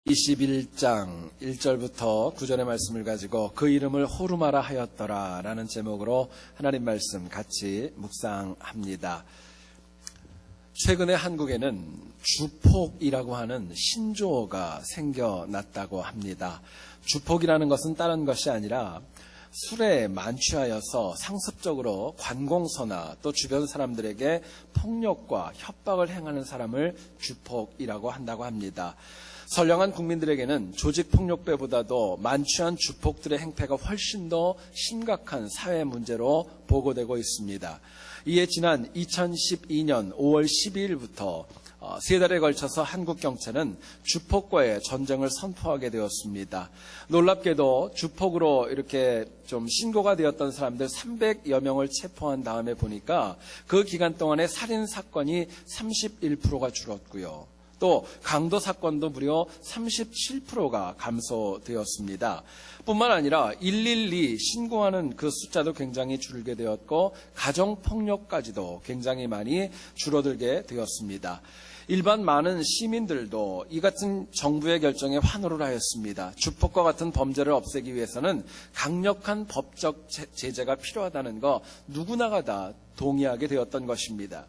21장 1절부터 9절의 말씀을 가지고 그 이름을 호르마라 하였더라 라는 제목으로 하나님 말씀 같이 묵상합니다. 최근에 한국에는 주폭이라고 하는 신조어가 생겨났다고 합니다. 주폭이라는 것은 다른 것이 아니라 술에 만취하여서 상습적으로 관공서나 또 주변 사람들에게 폭력과 협박을 행하는 사람을 주폭이라고 한다고 합니다. 선량한 국민들에게는 조직폭력배보다도 만취한 주폭들의 행패가 훨씬 더 심각한 사회 문제로 보고되고 있습니다. 이에 지난 2012년 5월 12일부터 3달에 걸쳐서 한국 경찰은 주폭과의 전쟁을 선포하게 되었습니다. 놀랍게도 주폭으로 이렇게 좀 신고가 되었던 사람들 300여 명을 체포한 다음에 보니까 그 기간 동안에 살인 사건이 31%가 줄었고요. 또 강도 사건도 무려 37%가 감소되었습니다. 뿐만 아니라 112 신고하는 그 숫자도 굉장히 줄게 되었고 가정폭력까지도 굉장히 많이 줄어들게 되었습니다. 일반 많은 시민들도 이 같은 정부의 결정에 환호를 하였습니다. 주폭과 같은 범죄를 없애기 위해서는 강력한 법적 제재가 필요하다는 거 누구나가 다 동의하게 되었던 것입니다.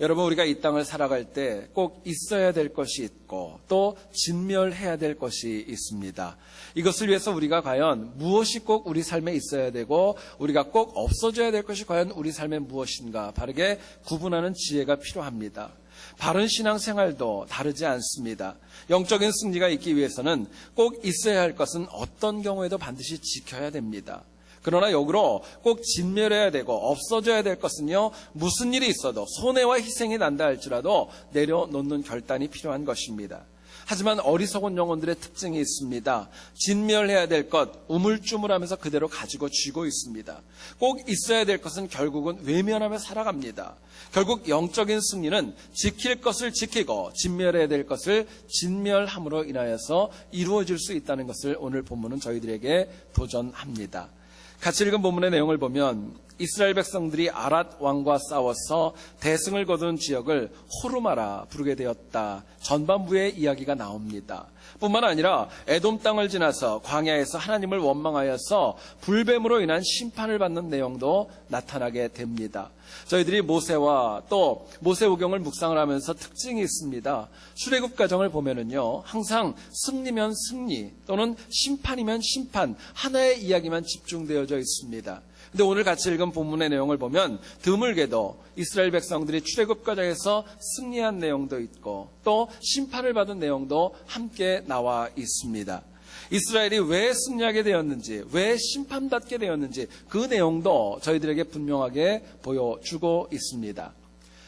여러분, 우리가 이 땅을 살아갈 때 꼭 있어야 될 것이 있고 또 진멸해야 될 것이 있습니다. 이것을 위해서 우리가 과연 무엇이 꼭 우리 삶에 있어야 되고 우리가 꼭 없어져야 될 것이 과연 우리 삶에 무엇인가 바르게 구분하는 지혜가 필요합니다. 바른 신앙생활도 다르지 않습니다. 영적인 승리가 있기 위해서는 꼭 있어야 할 것은 어떤 경우에도 반드시 지켜야 됩니다. 그러나 역으로 꼭 진멸해야 되고 없어져야 될 것은요, 무슨 일이 있어도 손해와 희생이 난다 할지라도 내려놓는 결단이 필요한 것입니다. 하지만 어리석은 영혼들의 특징이 있습니다. 진멸해야 될 것 우물쭈물하면서 그대로 가지고 쥐고 있습니다. 꼭 있어야 될 것은 결국은 외면하며 살아갑니다. 결국 영적인 승리는 지킬 것을 지키고 진멸해야 될 것을 진멸함으로 인하여서 이루어질 수 있다는 것을 오늘 본문은 저희들에게 도전합니다. 같이 읽은 본문의 내용을 보면 이스라엘 백성들이 아랏 왕과 싸워서 대승을 거둔 지역을 호르마라 부르게 되었다. 전반부의 이야기가 나옵니다. 뿐만 아니라 에돔 땅을 지나서 광야에서 하나님을 원망하여서 불뱀으로 인한 심판을 받는 내용도 나타나게 됩니다. 저희들이 모세와 또 모세오경을 묵상을 하면서 특징이 있습니다. 출애굽 과정을 보면은요, 항상 승리면 승리 또는 심판이면 심판, 하나의 이야기만 집중되어져 있습니다. 근데 오늘 같이 읽은 본문의 내용을 보면 드물게도 이스라엘 백성들이 출애굽 과정에서 승리한 내용도 있고 또 심판을 받은 내용도 함께 나와 있습니다. 이스라엘이 왜 승리하게 되었는지, 왜 심판받게 되었는지 그 내용도 저희들에게 분명하게 보여주고 있습니다.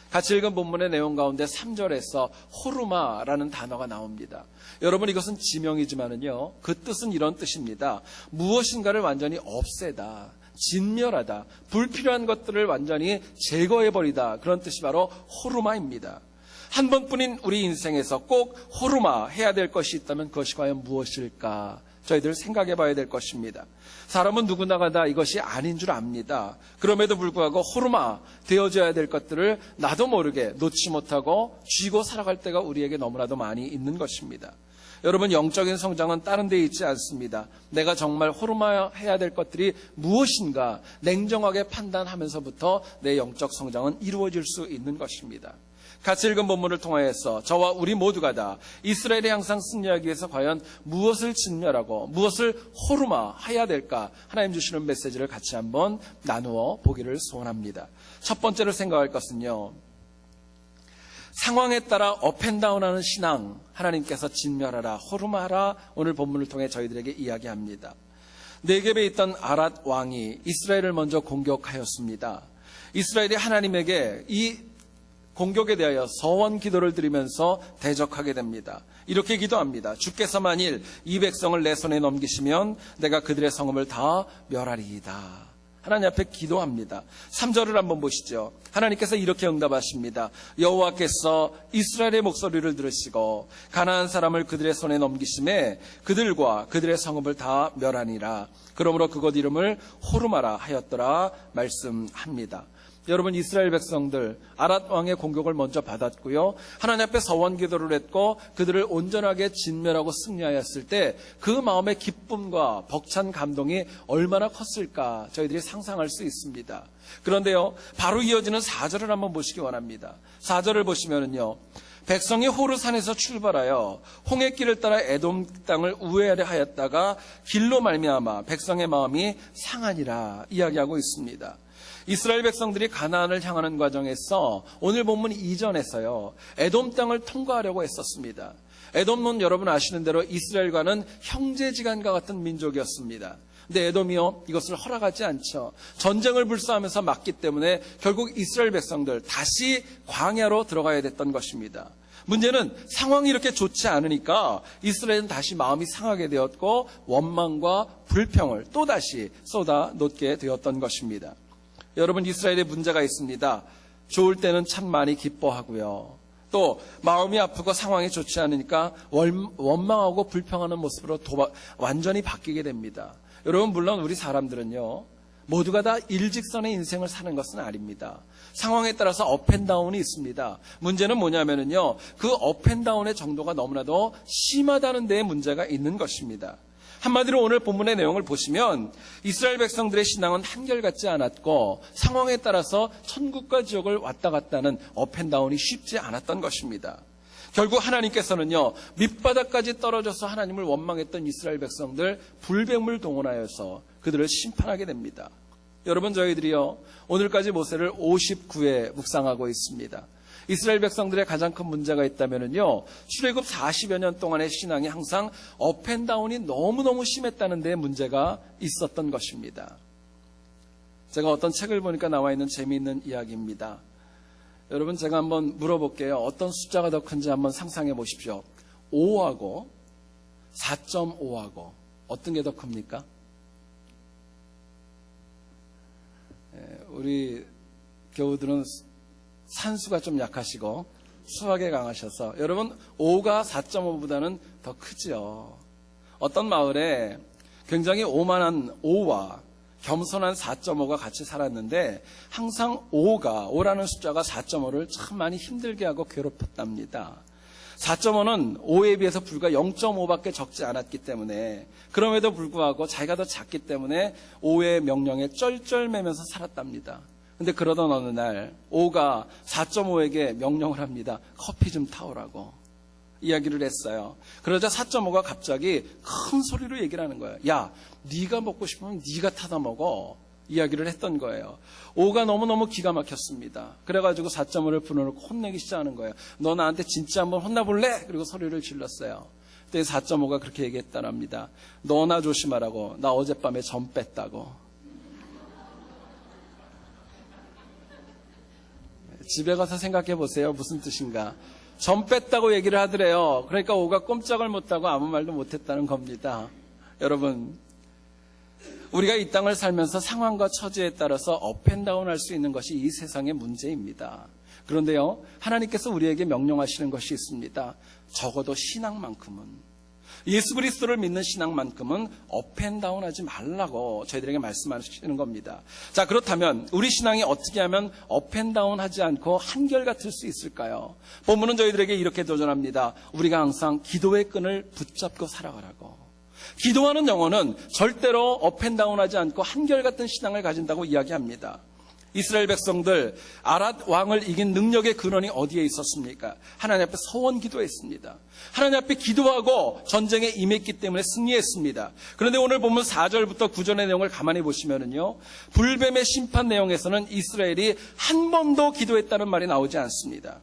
같이 읽은 본문의 내용 가운데 3절에서 호르마라는 단어가 나옵니다. 여러분, 이것은 지명이지만은요, 그 뜻은 이런 뜻입니다. 무엇인가를 완전히 없애다, 진멸하다, 불필요한 것들을 완전히 제거해버리다, 그런 뜻이 바로 호르마입니다. 한 번뿐인 우리 인생에서 꼭 호르마 해야 될 것이 있다면 그것이 과연 무엇일까? 저희들 생각해 봐야 될 것입니다. 사람은 누구나가 다 이것이 아닌 줄 압니다. 그럼에도 불구하고 호르마 되어져야 될 것들을 나도 모르게 놓지 못하고 쥐고 살아갈 때가 우리에게 너무나도 많이 있는 것입니다. 여러분, 영적인 성장은 다른 데 있지 않습니다. 내가 정말 호르마 해야 될 것들이 무엇인가 냉정하게 판단하면서부터 내 영적 성장은 이루어질 수 있는 것입니다. 같이 읽은 본문을 통하여서 저와 우리 모두가 다 이스라엘이 항상 승리하기 위해서 과연 무엇을 진멸하고 무엇을 호르마 해야 될까, 하나님 주시는 메시지를 같이 한번 나누어 보기를 소원합니다. 첫 번째로 생각할 것은요, 상황에 따라 업앤다운하는 신앙, 하나님께서 진멸하라, 호르마하라, 오늘 본문을 통해 저희들에게 이야기합니다. 네겝에 있던 아랏 왕이 이스라엘을 먼저 공격하였습니다. 이스라엘이 하나님에게 이 공격에 대하여 서원 기도를 드리면서 대적하게 됩니다. 이렇게 기도합니다. 주께서 만일 이 백성을 내 손에 넘기시면 내가 그들의 성읍을 다 멸하리이다. 하나님 앞에 기도합니다. 3절을 한번 보시죠. 하나님께서 이렇게 응답하십니다. 여호와께서 이스라엘의 목소리를 들으시고 가나안 사람을 그들의 손에 넘기심에 그들과 그들의 성읍을 다 멸하니라. 그러므로 그곳 이름을 호르마라 하였더라 말씀합니다. 여러분, 이스라엘 백성들 아랏 왕의 공격을 먼저 받았고요. 하나님 앞에 서원 기도를 했고 그들을 온전하게 진멸하고 승리하였을 때 그 마음의 기쁨과 벅찬 감동이 얼마나 컸을까 저희들이 상상할 수 있습니다. 그런데요, 바로 이어지는 4절을 한번 보시기 원합니다. 4절을 보시면은요, 백성이 호르산에서 출발하여 홍해길을 따라 에돔 땅을 우회하려 하였다가 길로 말미암아 백성의 마음이 상하니라 이야기하고 있습니다. 이스라엘 백성들이 가나안을 향하는 과정에서 오늘 본문 이전에서요, 에돔 땅을 통과하려고 했었습니다. 에돔은 여러분 아시는 대로 이스라엘과는 형제지간과 같은 민족이었습니다. 근데 에돔이요, 이것을 허락하지 않죠. 전쟁을 불사하면서 막기 때문에 결국 이스라엘 백성들 다시 광야로 들어가야 됐던 것입니다. 문제는 상황이 이렇게 좋지 않으니까 이스라엘은 다시 마음이 상하게 되었고 원망과 불평을 또다시 쏟아놓게 되었던 것입니다. 여러분, 이스라엘에 문제가 있습니다. 좋을 때는 참 많이 기뻐하고요. 또 마음이 아프고 상황이 좋지 않으니까 원망하고 불평하는 모습으로 완전히 바뀌게 됩니다. 여러분, 물론 우리 사람들은요, 모두가 다 일직선의 인생을 사는 것은 아닙니다. 상황에 따라서 업앤다운이 있습니다. 문제는 뭐냐면요, 그 업앤다운의 정도가 너무나도 심하다는 데에 문제가 있는 것입니다. 한마디로 오늘 본문의 내용을 보시면 이스라엘 백성들의 신앙은 한결같지 않았고 상황에 따라서 천국과 지옥을 왔다 갔다 하는 업앤다운이 쉽지 않았던 것입니다. 결국 하나님께서는요, 밑바닥까지 떨어져서 하나님을 원망했던 이스라엘 백성들 불백물 동원하여서 그들을 심판하게 됩니다. 여러분, 저희들이요, 오늘까지 모세를 59회 묵상하고 있습니다. 이스라엘 백성들의 가장 큰 문제가 있다면요, 출애굽 40여 년 동안의 신앙이 항상 업앤다운이 너무너무 심했다는 데 문제가 있었던 것입니다. 제가 어떤 책을 보니까 나와 있는 재미있는 이야기입니다. 여러분, 제가 한번 물어볼게요. 어떤 숫자가 더 큰지 한번 상상해 보십시오. 5하고 4.5하고 어떤 게 더 큽니까? 우리 교우들은 산수가 좀 약하시고 수학에 강하셔서 여러분, 5가 4.5보다는 더 크죠. 어떤 마을에 굉장히 오만한 5와 겸손한 4.5가 같이 살았는데 항상 5라는 숫자가 4.5를 참 많이 힘들게 하고 괴롭혔답니다. 4.5는 5에 비해서 불과 0.5밖에 적지 않았기 때문에, 그럼에도 불구하고 자기가 더 작기 때문에 5의 명령에 쩔쩔매면서 살았답니다. 근데 그러던 어느 날 5가 4.5에게 명령을 합니다. 커피 좀 타오라고 이야기를 했어요. 그러자 4.5가 갑자기 큰 소리로 얘기를 하는 거예요. 야, 네가 먹고 싶으면 네가 타다 먹어. 이야기를 했던 거예요. 5가 너무너무 기가 막혔습니다. 그래가지고 4.5를 불어넣고 혼내기 시작하는 거예요. 너 나한테 진짜 한번 혼나볼래? 그리고 소리를 질렀어요. 그때 4.5가 그렇게 얘기했다랍니다. 너나 조심하라고. 나 어젯밤에 점 뺐다고. 집에 가서 생각해 보세요. 무슨 뜻인가. 점 뺐다고 얘기를 하더래요. 그러니까 5가 꼼짝을 못하고 아무 말도 못했다는 겁니다. 여러분, 우리가 이 땅을 살면서 상황과 처지에 따라서 업앤다운 할 수 있는 것이 이 세상의 문제입니다. 그런데요, 하나님께서 우리에게 명령하시는 것이 있습니다. 적어도 신앙만큼은, 예수 그리스도를 믿는 신앙만큼은 업앤다운 하지 말라고 저희들에게 말씀하시는 겁니다. 자, 그렇다면 우리 신앙이 어떻게 하면 업앤다운 하지 않고 한결같을 수 있을까요? 본문은 저희들에게 이렇게 도전합니다. 우리가 항상 기도의 끈을 붙잡고 살아가라고. 기도하는 영혼은 절대로 업앤다운 하지 않고 한결같은 신앙을 가진다고 이야기합니다. 이스라엘 백성들 아랏 왕을 이긴 능력의 근원이 어디에 있었습니까? 하나님 앞에 서원 기도했습니다. 하나님 앞에 기도하고 전쟁에 임했기 때문에 승리했습니다. 그런데 오늘 보면 4절부터 9절의 내용을 가만히 보시면은요, 불뱀의 심판 내용에서는 이스라엘이 한 번도 기도했다는 말이 나오지 않습니다.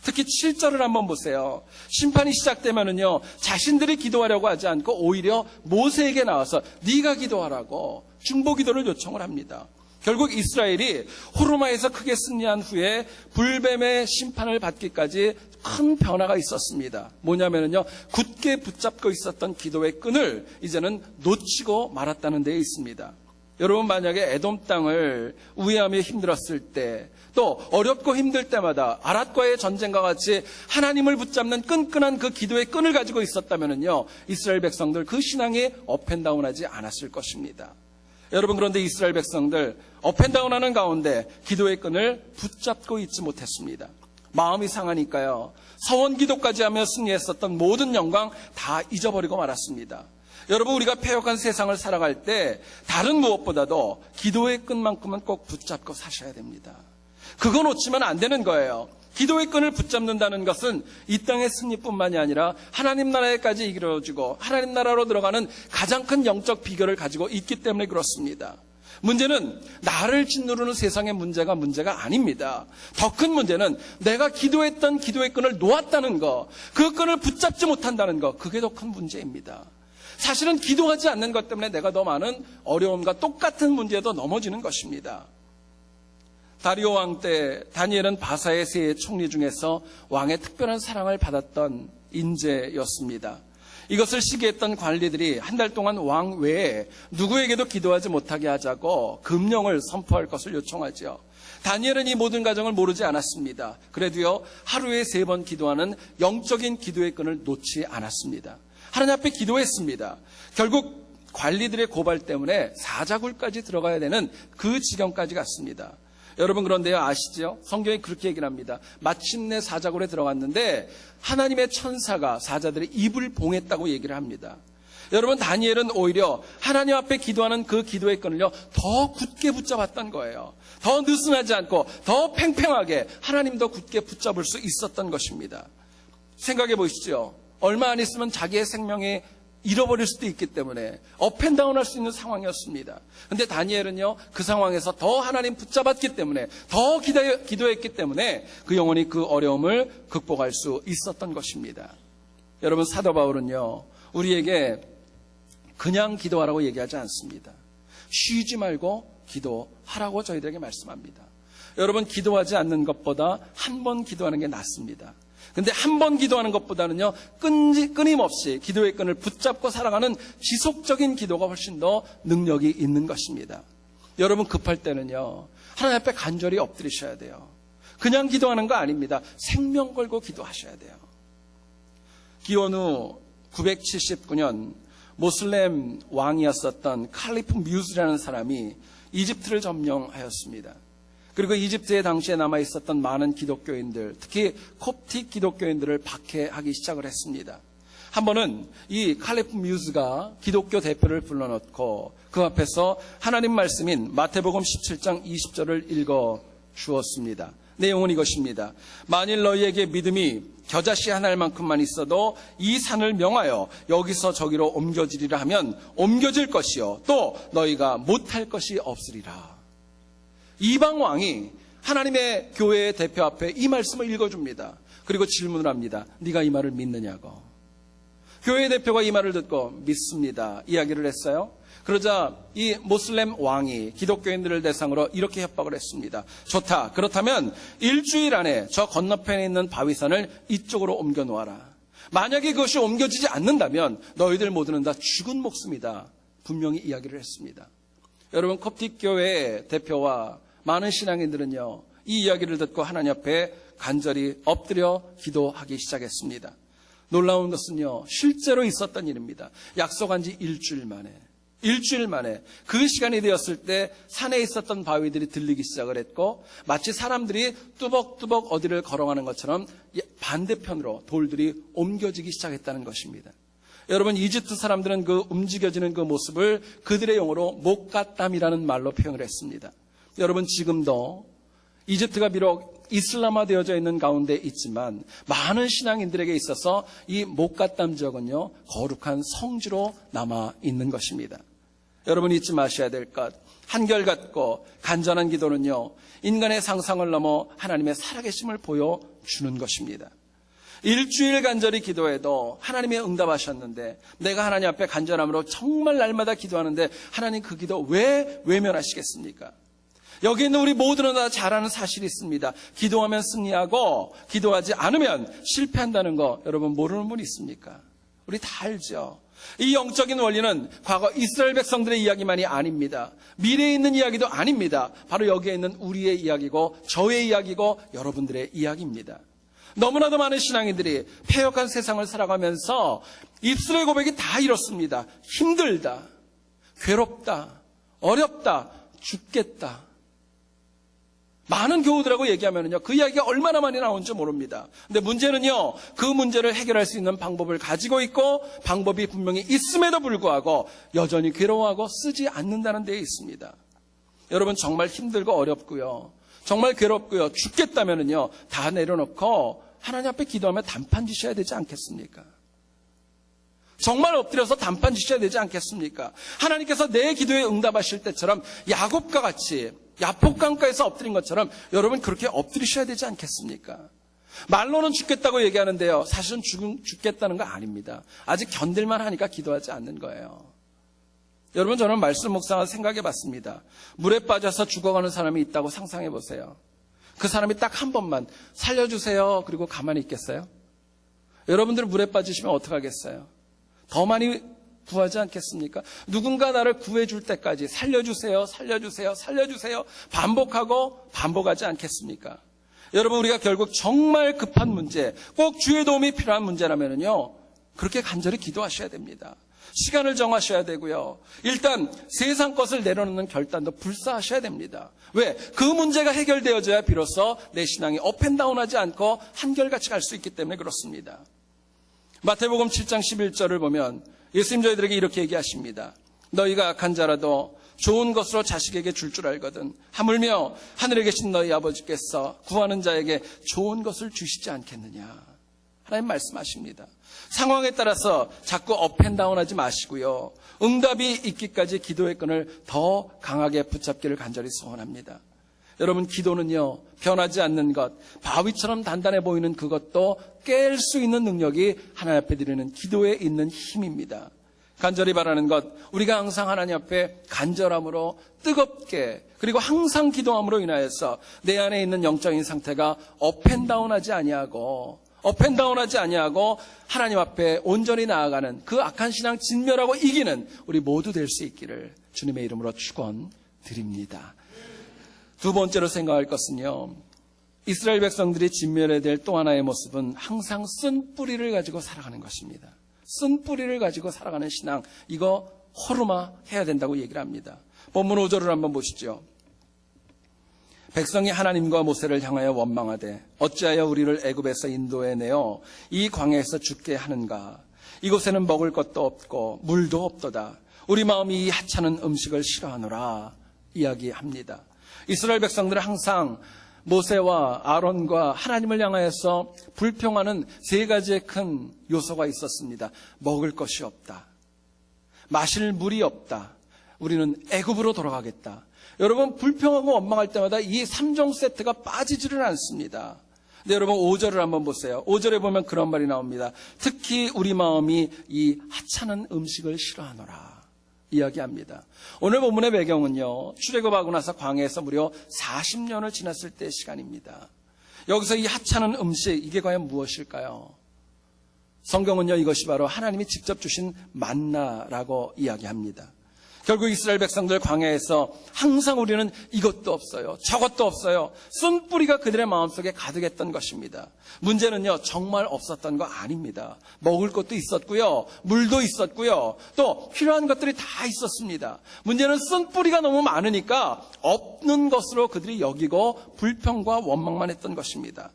특히 7절을 한번 보세요. 심판이 시작되면은요, 자신들이 기도하려고 하지 않고 오히려 모세에게 나와서 네가 기도하라고 중보 기도를 요청을 합니다. 결국 이스라엘이 호르마에서 크게 승리한 후에 불뱀의 심판을 받기까지 큰 변화가 있었습니다. 뭐냐면요, 굳게 붙잡고 있었던 기도의 끈을 이제는 놓치고 말았다는 데에 있습니다. 여러분, 만약에 에돔 땅을 우회하며 힘들었을 때, 또 어렵고 힘들 때마다 아랏과의 전쟁과 같이 하나님을 붙잡는 끈끈한 그 기도의 끈을 가지고 있었다면요, 이스라엘 백성들 그 신앙이 업앤다운하지 않았을 것입니다. 여러분, 그런데 이스라엘 백성들 업앤다운하는 가운데 기도의 끈을 붙잡고 있지 못했습니다. 마음이 상하니까요, 서원 기도까지 하며 승리했었던 모든 영광 다 잊어버리고 말았습니다. 여러분, 우리가 패역한 세상을 살아갈 때 다른 무엇보다도 기도의 끈만큼은 꼭 붙잡고 사셔야 됩니다. 그거 놓치면 안 되는 거예요. 기도의 끈을 붙잡는다는 것은 이 땅의 승리뿐만이 아니라 하나님 나라에까지 이르러지고 하나님 나라로 들어가는 가장 큰 영적 비결을 가지고 있기 때문에 그렇습니다. 문제는 나를 짓누르는 세상의 문제가 아닙니다. 더 큰 문제는 내가 기도했던 기도의 끈을 놓았다는 거, 그 끈을 붙잡지 못한다는 거, 그게 더 큰 문제입니다. 사실은 기도하지 않는 것 때문에 내가 더 많은 어려움과 똑같은 문제에도 넘어지는 것입니다. 다리오 왕 때 다니엘은 바사의 세 총리 중에서 왕의 특별한 사랑을 받았던 인재였습니다. 이것을 시기했던 관리들이 한 달 동안 왕 외에 누구에게도 기도하지 못하게 하자고 금령을 선포할 것을 요청하죠. 다니엘은 이 모든 과정을 모르지 않았습니다. 그래도요, 하루에 3번 기도하는 영적인 기도의 끈을 놓지 않았습니다. 하나님 앞에 기도했습니다. 결국 관리들의 고발 때문에 사자굴까지 들어가야 되는 그 지경까지 갔습니다. 여러분, 그런데요, 아시죠? 성경이 그렇게 얘기를 합니다. 마침내 사자굴에 들어갔는데 하나님의 천사가 사자들의 입을 봉했다고 얘기를 합니다. 여러분, 다니엘은 오히려 하나님 앞에 기도하는 그 기도의 끈을요, 더 굳게 붙잡았던 거예요. 더 느슨하지 않고 더 팽팽하게 하나님 더 굳게 붙잡을 수 있었던 것입니다. 생각해 보시죠. 얼마 안 있으면 자기의 생명이 잃어버릴 수도 있기 때문에 업앤다운 할 수 있는 상황이었습니다. 근데 다니엘은요, 그 상황에서 더 하나님 붙잡았기 때문에, 더 기도했기 때문에 그 영혼이 그 어려움을 극복할 수 있었던 것입니다. 여러분, 사도 바울은요, 우리에게 그냥 기도하라고 얘기하지 않습니다. 쉬지 말고 기도하라고 저희들에게 말씀합니다. 여러분, 기도하지 않는 것보다 한 번 기도하는 게 낫습니다. 근데 한 번 기도하는 것보다는요, 끊임없이 기도의 끈을 붙잡고 살아가는 지속적인 기도가 훨씬 더 능력이 있는 것입니다. 여러분, 급할 때는요, 하나님 앞에 간절히 엎드리셔야 돼요. 그냥 기도하는 거 아닙니다. 생명 걸고 기도하셔야 돼요. 기원 후 979년 모슬렘 왕이었었던 칼리프 뮤즈라는 사람이 이집트를 점령하였습니다. 그리고 이집트에 당시에 남아있었던 많은 기독교인들, 특히 콥틱 기독교인들을 박해하기 시작을 했습니다. 한 번은 이 칼리프 뮤즈가 기독교 대표를 불러놓고 그 앞에서 하나님 말씀인 마태복음 17장 20절을 읽어 주었습니다. 내용은 이것입니다. 만일 너희에게 믿음이 겨자씨 한 알만큼만 있어도 이 산을 명하여 여기서 저기로 옮겨지리라 하면 옮겨질 것이요, 또 너희가 못할 것이 없으리라. 이방 왕이 하나님의 교회의 대표 앞에 이 말씀을 읽어줍니다. 그리고 질문을 합니다. 네가 이 말을 믿느냐고. 교회의 대표가 이 말을 듣고 믿습니다 이야기를 했어요. 그러자 이 모슬렘 왕이 기독교인들을 대상으로 이렇게 협박을 했습니다. 좋다. 그렇다면 일주일 안에 저 건너편에 있는 바위산을 이쪽으로 옮겨 놓아라. 만약에 그것이 옮겨지지 않는다면 너희들 모두는 다 죽은 목숨이다. 분명히 이야기를 했습니다. 여러분, 콥틱 교회의 대표와 많은 신앙인들은요, 이 이야기를 듣고 하나님 앞에 간절히 엎드려 기도하기 시작했습니다. 놀라운 것은요, 실제로 있었던 일입니다. 약속한 지 일주일 만에 그 시간이 되었을 때 산에 있었던 바위들이 들리기 시작을 했고, 마치 사람들이 뚜벅뚜벅 어디를 걸어가는 것처럼 반대편으로 돌들이 옮겨지기 시작했다는 것입니다. 여러분, 이집트 사람들은 그 움직여지는 그 모습을 그들의 용어로 목갓담이라는 말로 표현을 했습니다. 여러분, 지금도 이집트가 비록 이슬람화되어져 있는 가운데 있지만 많은 신앙인들에게 있어서 이 목갓담 지역은요, 거룩한 성지로 남아 있는 것입니다. 여러분, 잊지 마셔야 될 것, 한결같고 간절한 기도는요, 인간의 상상을 넘어 하나님의 살아계심을 보여주는 것입니다. 일주일 간절히 기도해도 하나님이 응답하셨는데, 내가 하나님 앞에 간절함으로 정말 날마다 기도하는데 하나님 그 기도 왜 외면하시겠습니까? 여기 있는 우리 모두는 다 잘 아는 사실이 있습니다. 기도하면 승리하고 기도하지 않으면 실패한다는 거 여러분 모르는 분 있습니까? 우리 다 알죠. 이 영적인 원리는 과거 이스라엘 백성들의 이야기만이 아닙니다. 미래에 있는 이야기도 아닙니다. 바로 여기에 있는 우리의 이야기고 저의 이야기고 여러분들의 이야기입니다. 너무나도 많은 신앙인들이 패역한 세상을 살아가면서 입술의 고백이 다 이렇습니다. 힘들다, 괴롭다, 어렵다, 죽겠다. 많은 교우들하고 얘기하면요, 그 이야기가 얼마나 많이 나오는지 모릅니다. 근데 문제는요, 그 문제를 해결할 수 있는 방법을 가지고 있고, 방법이 분명히 있음에도 불구하고, 여전히 괴로워하고 쓰지 않는다는 데에 있습니다. 여러분, 정말 힘들고 어렵고요, 정말 괴롭고요, 죽겠다면요, 다 내려놓고, 하나님 앞에 기도하며 단판 지셔야 되지 않겠습니까? 정말 엎드려서 단판 지셔야 되지 않겠습니까? 하나님께서 내 기도에 응답하실 때처럼 야곱과 같이 야복강가에서 엎드린 것처럼 여러분 그렇게 엎드리셔야 되지 않겠습니까? 말로는 죽겠다고 얘기하는데요, 사실은 죽겠다는 거 아닙니다. 아직 견딜만 하니까 기도하지 않는 거예요. 여러분, 저는 말씀 묵상을 생각해 봤습니다. 물에 빠져서 죽어가는 사람이 있다고 상상해 보세요. 그 사람이 딱 한 번만 살려주세요 그리고 가만히 있겠어요? 여러분들은 물에 빠지시면 어떡하겠어요? 더 많이 구하지 않겠습니까? 누군가 나를 구해줄 때까지 살려주세요, 살려주세요, 살려주세요 반복하고 반복하지 않겠습니까? 여러분, 우리가 결국 정말 급한 문제, 꼭 주의 도움이 필요한 문제라면요, 그렇게 간절히 기도하셔야 됩니다. 시간을 정하셔야 되고요, 일단 세상 것을 내려놓는 결단도 불사하셔야 됩니다. 왜? 그 문제가 해결되어져야 비로소 내 신앙이 업앤다운하지 않고 한결같이 갈 수 있기 때문에 그렇습니다. 마태복음 7장 11절을 보면 예수님 저희들에게 이렇게 얘기하십니다. 너희가 악한 자라도 좋은 것으로 자식에게 줄 줄 알거든 하물며 하늘에 계신 너희 아버지께서 구하는 자에게 좋은 것을 주시지 않겠느냐. 하나님 말씀하십니다. 상황에 따라서 자꾸 업앤다운하지 마시고요, 응답이 있기까지 기도의 끈을 더 강하게 붙잡기를 간절히 소원합니다. 여러분, 기도는요, 변하지 않는 것, 바위처럼 단단해 보이는 그것도 깰 수 있는 능력이 하나님 앞에 드리는 기도에 있는 힘입니다. 간절히 바라는 것, 우리가 항상 하나님 앞에 간절함으로 뜨겁게, 그리고 항상 기도함으로 인하여서 내 안에 있는 영적인 상태가 업앤다운하지 아니하고 하나님 앞에 온전히 나아가는 그 악한 신앙 진멸하고 이기는 우리 모두 될 수 있기를 주님의 이름으로 축원드립니다. 두 번째로 생각할 것은요, 이스라엘 백성들이 진멸해야 될 또 하나의 모습은 항상 쓴 뿌리를 가지고 살아가는 것입니다. 쓴 뿌리를 가지고 살아가는 신앙, 이거 호르마 해야 된다고 얘기를 합니다. 본문 5절을 한번 보시죠. 백성이 하나님과 모세를 향하여 원망하되 어찌하여 우리를 애굽에서 인도해내어 이 광야에서 죽게 하는가. 이곳에는 먹을 것도 없고 물도 없도다. 우리 마음이 이 하찮은 음식을 싫어하노라 이야기합니다. 이스라엘 백성들은 항상 모세와 아론과 하나님을 향하여서 불평하는 세 가지의 큰 요소가 있었습니다. 먹을 것이 없다, 마실 물이 없다, 우리는 애굽으로 돌아가겠다. 여러분, 불평하고 원망할 때마다 이 3종 세트가 빠지지를 않습니다. 근데 여러분 5절을 한번 보세요. 5절에 보면 그런 말이 나옵니다. 특히 우리 마음이 이 하찮은 음식을 싫어하노라 이야기합니다. 오늘 본문의 배경은요, 출애굽하고 나서 광야에서 무려 40년을 지났을 때의 시간입니다. 여기서 이 하찮은 음식, 이게 과연 무엇일까요? 성경은요, 이것이 바로 하나님이 직접 주신 만나라고 이야기합니다. 결국 이스라엘 백성들 광야에서 항상 우리는 이것도 없어요, 저것도 없어요, 쓴 뿌리가 그들의 마음속에 가득했던 것입니다. 문제는요, 정말 없었던 거 아닙니다. 먹을 것도 있었고요, 물도 있었고요, 또 필요한 것들이 다 있었습니다. 문제는 쓴 뿌리가 너무 많으니까 없는 것으로 그들이 여기고 불평과 원망만 했던 것입니다.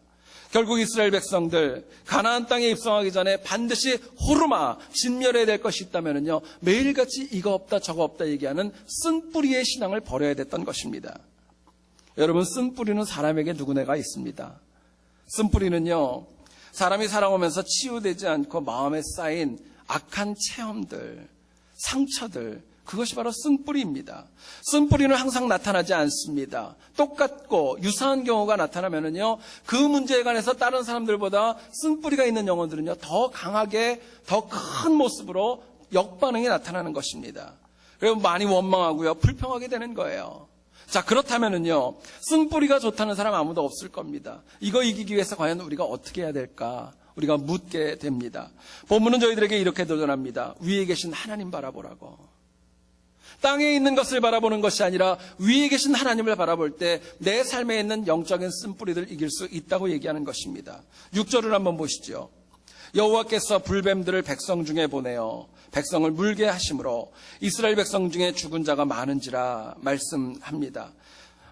결국 이스라엘 백성들 가나안 땅에 입성하기 전에 반드시 호르마, 진멸해야 될 것이 있다면요, 매일같이 이거 없다 저거 없다 얘기하는 쓴뿌리의 신앙을 버려야 됐던 것입니다. 여러분, 쓴뿌리는 사람에게 누구네가 있습니다. 쓴뿌리는요, 사람이 살아오면서 치유되지 않고 마음에 쌓인 악한 체험들, 상처들, 그것이 바로 쓴뿌리입니다. 쓴뿌리는 항상 나타나지 않습니다. 똑같고 유사한 경우가 나타나면은요, 그 문제에 관해서 다른 사람들보다 쓴뿌리가 있는 영혼들은요, 더 강하게, 더 큰 모습으로 역반응이 나타나는 것입니다. 그리고 많이 원망하고요, 불평하게 되는 거예요. 자, 그렇다면은요, 쓴뿌리가 좋다는 사람 아무도 없을 겁니다. 이거 이기기 위해서 과연 우리가 어떻게 해야 될까? 우리가 묻게 됩니다. 본문은 저희들에게 이렇게 도전합니다. 위에 계신 하나님 바라보라고. 땅에 있는 것을 바라보는 것이 아니라 위에 계신 하나님을 바라볼 때 내 삶에 있는 영적인 쓴뿌리를 이길 수 있다고 얘기하는 것입니다. 6절을 한번 보시죠. 여호와께서 불뱀들을 백성 중에 보내어 백성을 물게 하심으로 이스라엘 백성 중에 죽은 자가 많은지라 말씀합니다.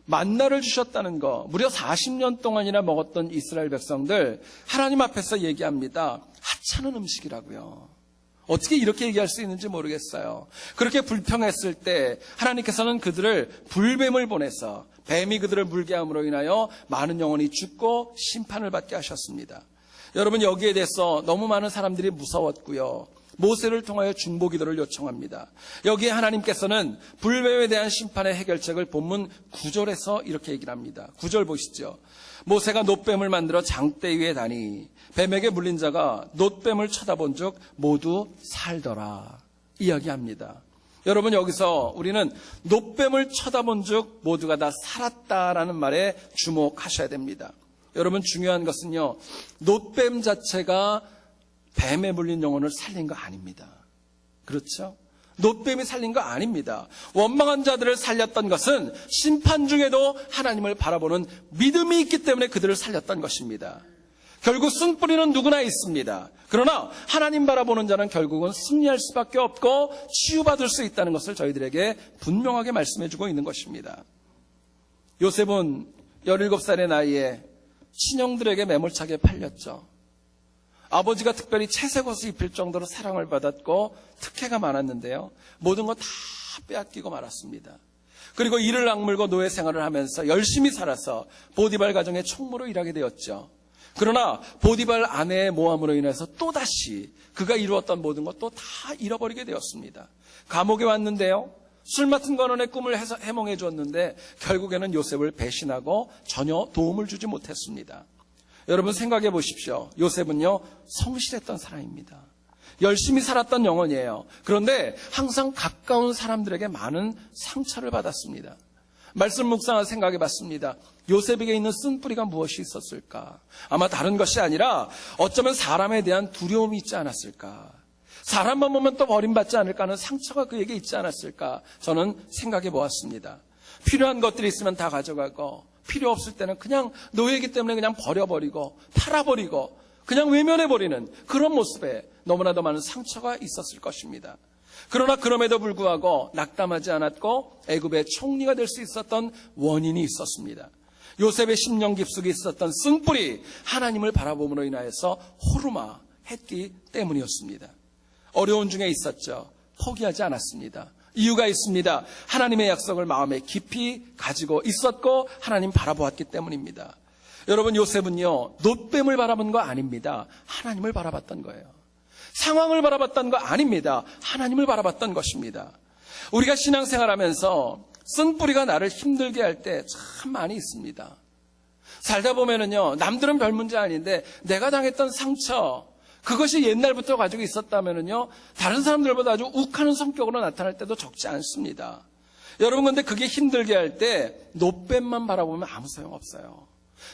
만나를 주셨다는 거, 무려 40년 동안이나 먹었던 이스라엘 백성들 하나님 앞에서 얘기합니다. 하찮은 음식이라고요. 어떻게 이렇게 얘기할 수 있는지 모르겠어요. 그렇게 불평했을 때 하나님께서는 그들을 불뱀을 보내서 뱀이 그들을 물게 함으로 인하여 많은 영혼이 죽고 심판을 받게 하셨습니다. 여러분, 여기에 대해서 너무 많은 사람들이 무서웠고요. 모세를 통하여 중보기도를 요청합니다. 여기에 하나님께서는 불뱀에 대한 심판의 해결책을 본문 9절에서 이렇게 얘기를 합니다. 9절 보시죠. 모세가 놋뱀을 만들어 장대 위에 다니 뱀에게 물린 자가 놋뱀을 쳐다본 즉 모두 살더라 이야기합니다. 여러분, 여기서 우리는 놋뱀을 쳐다본 즉 모두가 다 살았다라는 말에 주목하셔야 됩니다. 여러분, 중요한 것은요, 놋뱀 자체가 뱀에 물린 영혼을 살린 거 아닙니다. 그렇죠? 놋뱀이 살린 거 아닙니다. 원망한 자들을 살렸던 것은 심판 중에도 하나님을 바라보는 믿음이 있기 때문에 그들을 살렸던 것입니다. 결국 쓴뿌리는 누구나 있습니다. 그러나 하나님 바라보는 자는 결국은 승리할 수밖에 없고 치유받을 수 있다는 것을 저희들에게 분명하게 말씀해주고 있는 것입니다. 요셉은 17살의 나이에 친형들에게 매몰차게 팔렸죠. 아버지가 특별히 채색 옷을 입힐 정도로 사랑을 받았고 특혜가 많았는데요. 모든 거 다 빼앗기고 말았습니다. 그리고 이를 악물고 노예 생활을 하면서 열심히 살아서 보디발 가정의 총무로 일하게 되었죠. 그러나 보디발 아내의 모함으로 인해서 또다시 그가 이루었던 모든 것도 다 잃어버리게 되었습니다. 감옥에 왔는데요. 술 맡은 관원의 꿈을 해몽해 줬는데 결국에는 요셉을 배신하고 전혀 도움을 주지 못했습니다. 여러분, 생각해 보십시오. 요셉은요, 성실했던 사람입니다. 열심히 살았던 영혼이에요. 그런데 항상 가까운 사람들에게 많은 상처를 받았습니다. 말씀 묵상을 생각해 봤습니다. 요셉에게 있는 쓴뿌리가 무엇이 있었을까? 아마 다른 것이 아니라 어쩌면 사람에 대한 두려움이 있지 않았을까? 사람만 보면 또 버림받지 않을까 하는 상처가 그에게 있지 않았을까? 저는 생각해 보았습니다. 필요한 것들이 있으면 다 가져가고 필요 없을 때는 그냥 노예이기 때문에 그냥 버려버리고 팔아버리고 그냥 외면해버리는 그런 모습에 너무나도 많은 상처가 있었을 것입니다. 그러나 그럼에도 불구하고 낙담하지 않았고 애굽의 총리가 될 수 있었던 원인이 있었습니다. 요셉의 심령 깊숙이 있었던 쓴뿌리, 하나님을 바라봄으로 인하여서 호르마 했기 때문이었습니다. 어려운 중에 있었죠. 포기하지 않았습니다. 이유가 있습니다. 하나님의 약속을 마음에 깊이 가지고 있었고 하나님 바라보았기 때문입니다. 여러분, 요셉은요, 놋뱀을 바라본 거 아닙니다. 하나님을 바라봤던 거예요. 상황을 바라봤던 거 아닙니다. 하나님을 바라봤던 것입니다. 우리가 신앙생활하면서 쓴뿌리가 나를 힘들게 할 때 참 많이 있습니다. 살다 보면은요, 남들은 별 문제 아닌데 내가 당했던 상처, 그것이 옛날부터 가지고 있었다면은요, 다른 사람들보다 아주 욱하는 성격으로 나타날 때도 적지 않습니다. 여러분, 근데 그게 힘들게 할 때 놋뱀만 바라보면 아무 소용 없어요.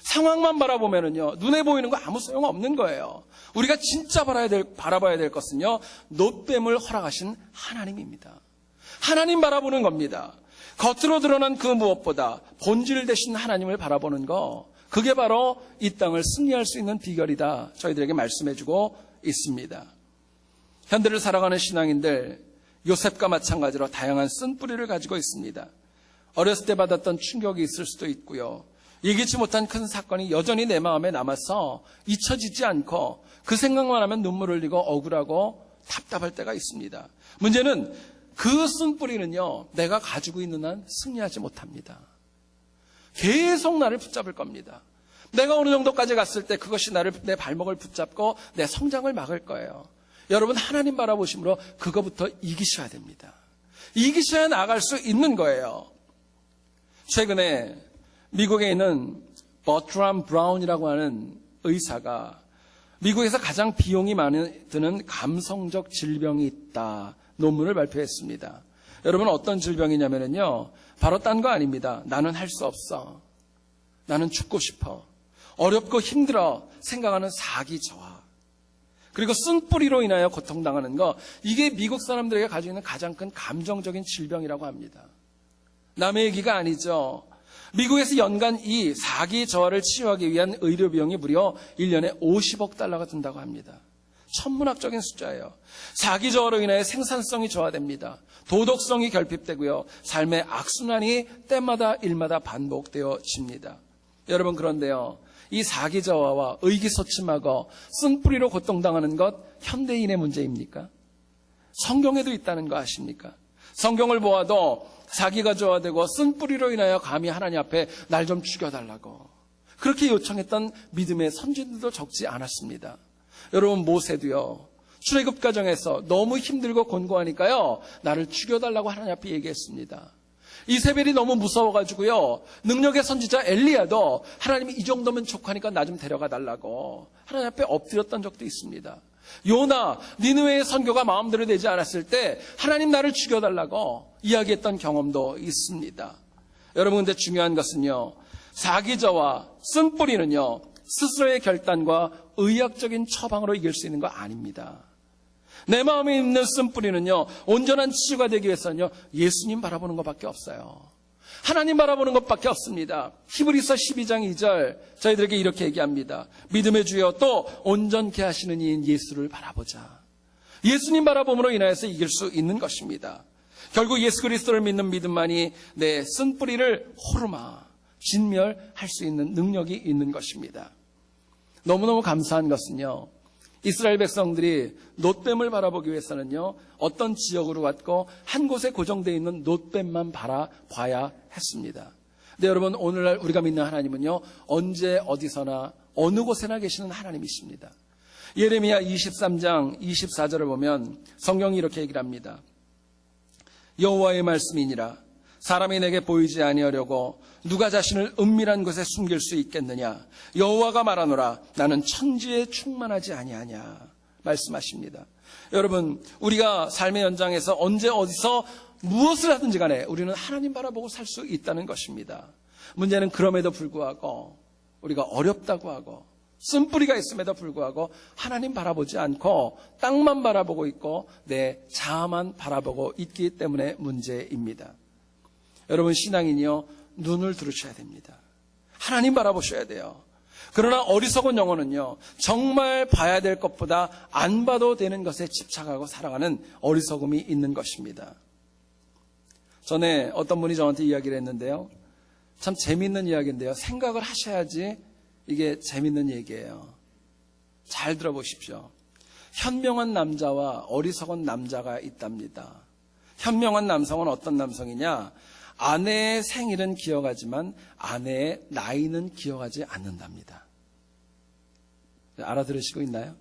상황만 바라보면은요, 눈에 보이는 거 아무 소용 없는 거예요. 우리가 진짜 바라봐야 될 것은요, 놋뱀을 허락하신 하나님입니다. 하나님 바라보는 겁니다. 겉으로 드러난 그 무엇보다 본질 되신 하나님을 바라보는 거, 그게 바로 이 땅을 승리할 수 있는 비결이다. 저희들에게 말씀해주고 있습니다. 현대를 살아가는 신앙인들, 요셉과 마찬가지로 다양한 쓴뿌리를 가지고 있습니다. 어렸을 때 받았던 충격이 있을 수도 있고요. 예기치 못한 큰 사건이 여전히 내 마음에 남아서 잊혀지지 않고 그 생각만 하면 눈물 흘리고 억울하고 답답할 때가 있습니다. 문제는 그 쓴뿌리는요, 내가 가지고 있는 한 승리하지 못합니다. 계속 나를 붙잡을 겁니다. 내가 어느 정도까지 갔을 때 그것이 내 발목을 붙잡고 내 성장을 막을 거예요. 여러분, 하나님 바라보심으로 그거부터 이기셔야 됩니다. 이기셔야 나아갈 수 있는 거예요. 최근에 미국에 있는 버트람 브라운이라고 하는 의사가 미국에서 가장 비용이 많이 드는 감성적 질병이 있다 논문을 발표했습니다. 여러분, 어떤 질병이냐면요, 바로 딴 거 아닙니다. 나는 할 수 없어. 나는 죽고 싶어. 어렵고 힘들어 생각하는 사기 저하. 그리고 쓴뿌리로 인하여 고통당하는 거, 이게 미국 사람들에게 가지고 있는 가장 큰 감정적인 질병이라고 합니다. 남의 얘기가 아니죠. 미국에서 연간 이 사기 저하를 치유하기 위한 의료 비용이 무려 1년에 $50억 든다고 합니다. 천문학적인 숫자예요. 사기 저하로 인하여 생산성이 저하됩니다. 도덕성이 결핍되고요. 삶의 악순환이 때마다 일마다 반복되어집니다. 여러분, 그런데요, 이 사기 저하와 의기소침하고 쓴뿌리로 고통당하는 것 현대인의 문제입니까? 성경에도 있다는 거 아십니까? 성경을 보아도 사기가 저하되고 쓴뿌리로 인하여 감히 하나님 앞에 날 좀 죽여달라고 그렇게 요청했던 믿음의 선진들도 적지 않았습니다. 여러분, 모세도요, 출애굽 과정에서 너무 힘들고 곤고하니까요, 나를 죽여달라고 하나님 앞에 얘기했습니다. 이세벨이 너무 무서워가지고요, 능력의 선지자 엘리야도 하나님이 이 정도면 족하니까 나 좀 데려가 달라고 하나님 앞에 엎드렸던 적도 있습니다. 요나, 니느웨의 선교가 마음대로 되지 않았을 때 하나님 나를 죽여달라고 이야기했던 경험도 있습니다. 여러분, 근데 중요한 것은요, 사기저와 쓴뿌리는요, 스스로의 결단과 의학적인 처방으로 이길 수 있는 거 아닙니다. 내 마음에 있는 쓴뿌리는요, 온전한 치유가 되기 위해서는요, 예수님 바라보는 것밖에 없어요. 하나님 바라보는 것밖에 없습니다. 히브리서 12장 2절 저희들에게 이렇게 얘기합니다. 믿음의 주여 또 온전케 하시는 이인 예수를 바라보자. 예수님 바라봄으로 인하여서 이길 수 있는 것입니다. 결국 예수 그리스도를 믿는 믿음만이 내 쓴뿌리를 호르마, 진멸할 수 있는 능력이 있는 것입니다. 너무너무 감사한 것은요, 이스라엘 백성들이 놋뱀을 바라보기 위해서는요, 어떤 지역으로 왔고 한 곳에 고정되어 있는 놋뱀만 바라봐야 했습니다. 근데 여러분, 오늘날 우리가 믿는 하나님은요, 언제 어디서나 어느 곳에나 계시는 하나님이십니다. 예레미야 23장 24절을 보면 성경이 이렇게 얘기를 합니다. 여호와의 말씀이니라. 사람이 내게 보이지 아니하려고 누가 자신을 은밀한 곳에 숨길 수 있겠느냐. 여호와가 말하노라. 나는 천지에 충만하지 아니하냐. 말씀하십니다. 여러분, 우리가 삶의 연장에서 언제 어디서 무엇을 하든지 간에 우리는 하나님 바라보고 살 수 있다는 것입니다. 문제는 그럼에도 불구하고 우리가 어렵다고 하고 쓴뿌리가 있음에도 불구하고 하나님 바라보지 않고 땅만 바라보고 있고 내 자아만 바라보고 있기 때문에 문제입니다. 여러분, 신앙인이요, 눈을 들으셔야 됩니다. 하나님 바라보셔야 돼요. 그러나 어리석은 영혼은요, 정말 봐야 될 것보다 안 봐도 되는 것에 집착하고 살아가는 어리석음이 있는 것입니다. 전에 어떤 분이 저한테 이야기를 했는데요, 참 재밌는 이야기인데요, 생각을 하셔야지 이게 재밌는 얘기예요. 잘 들어보십시오. 현명한 남자와 어리석은 남자가 있답니다. 현명한 남성은 어떤 남성이냐? 아내의 생일은 기억하지만 아내의 나이는 기억하지 않는답니다. 알아들으시고 있나요?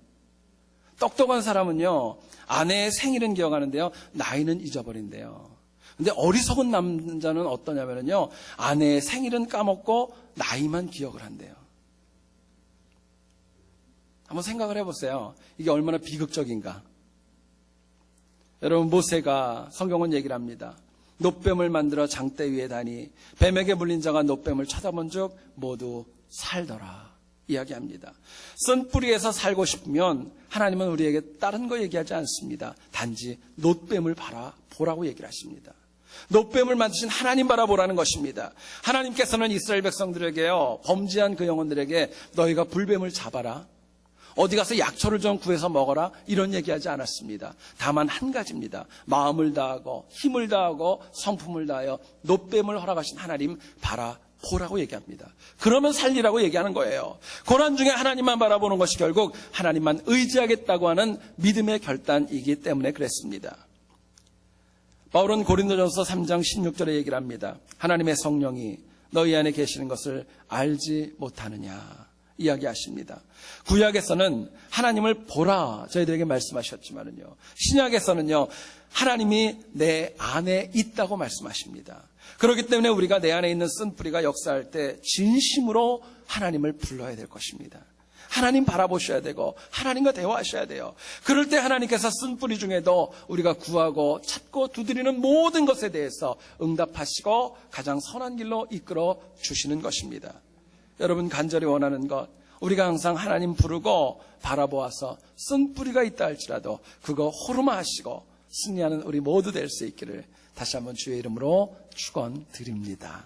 똑똑한 사람은요, 아내의 생일은 기억하는데요, 나이는 잊어버린대요. 근데 어리석은 남자는 어떠냐면요, 아내의 생일은 까먹고 나이만 기억을 한대요. 한번 생각을 해보세요. 이게 얼마나 비극적인가. 여러분, 모세가 성경은 얘기를 합니다. 놋뱀을 만들어 장대 위에 다니 뱀에게 물린 자가 놋뱀을 쳐다본 즉 모두 살더라 이야기합니다. 쓴뿌리에서 살고 싶으면 하나님은 우리에게 다른 거 얘기하지 않습니다. 단지 놋뱀을 바라보라고 얘기를 하십니다. 놋뱀을 만드신 하나님 바라보라는 것입니다. 하나님께서는 이스라엘 백성들에게요, 범죄한 그 영혼들에게 너희가 불뱀을 잡아라, 어디 가서 약초를 좀 구해서 먹어라, 이런 얘기하지 않았습니다. 다만 한 가지입니다. 마음을 다하고 힘을 다하고 성품을 다하여 놋뱀을 허락하신 하나님 바라보라고 얘기합니다. 그러면 살리라고 얘기하는 거예요. 고난 중에 하나님만 바라보는 것이 결국 하나님만 의지하겠다고 하는 믿음의 결단이기 때문에 그랬습니다. 바울은 고린도전서 3장 16절에 얘기를 합니다. 하나님의 성령이 너희 안에 계시는 것을 알지 못하느냐 이야기하십니다. 구약에서는 하나님을 보라 저희들에게 말씀하셨지만은요, 신약에서는요, 하나님이 내 안에 있다고 말씀하십니다. 그렇기 때문에 우리가 내 안에 있는 쓴뿌리가 역사할 때 진심으로 하나님을 불러야 될 것입니다. 하나님 바라보셔야 되고 하나님과 대화하셔야 돼요. 그럴 때 하나님께서 쓴뿌리 중에도 우리가 구하고 찾고 두드리는 모든 것에 대해서 응답하시고 가장 선한 길로 이끌어 주시는 것입니다. 여러분, 간절히 원하는 것, 우리가 항상 하나님 부르고 바라보아서 쓴뿌리가 있다 할지라도 그거 호르마하시고 승리하는 우리 모두 될 수 있기를 다시 한번 주의 이름으로 축원드립니다.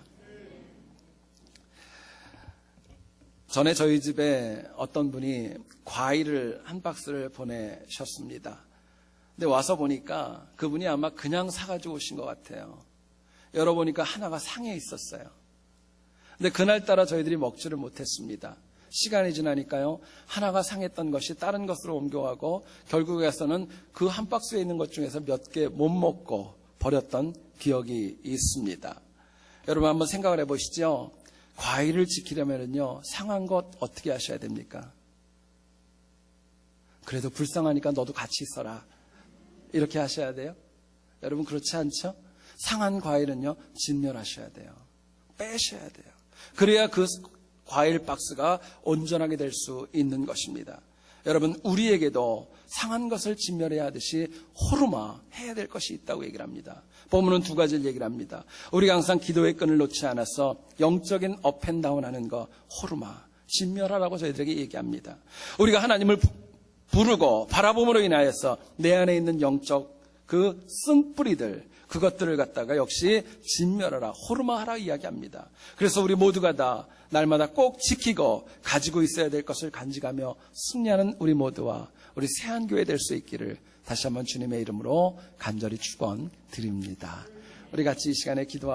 전에 저희 집에 어떤 분이 과일을 한 박스를 보내셨습니다. 근데 와서 보니까 그분이 아마 그냥 사가지고 오신 것 같아요. 열어보니까 하나가 상해 있었어요. 근데 그날따라 저희들이 먹지를 못했습니다. 시간이 지나니까요, 하나가 상했던 것이 다른 것으로 옮겨가고 결국에서는 그 한 박스에 있는 것 중에서 몇 개 못 먹고 버렸던 기억이 있습니다. 여러분 한번 생각을 해보시죠. 과일을 지키려면요, 상한 것 어떻게 하셔야 됩니까? 그래도 불쌍하니까 너도 같이 있어라, 이렇게 하셔야 돼요? 여러분 그렇지 않죠? 상한 과일은요, 진멸하셔야 돼요. 빼셔야 돼요. 그래야 그 과일 박스가 온전하게 될 수 있는 것입니다. 여러분, 우리에게도 상한 것을 진멸해야 하듯이 호르마 해야 될 것이 있다고 얘기를 합니다. 본문은 두 가지를 얘기를 합니다. 우리가 항상 기도의 끈을 놓지 않아서 영적인 업앤다운 하는 거, 호르마, 진멸하라고 저희들에게 얘기합니다. 우리가 하나님을 부르고 바라봄으로 인하여서 내 안에 있는 영적 그 쓴뿌리들, 그것들을 갖다가 역시 진멸하라, 호르마하라 이야기합니다. 그래서 우리 모두가 다 날마다 꼭 지키고 가지고 있어야 될 것을 간직하며 승리하는 우리 모두와 우리 새한교회 될 수 있기를 다시 한번 주님의 이름으로 간절히 축원드립니다. 우리 같이 이 시간에 기도하고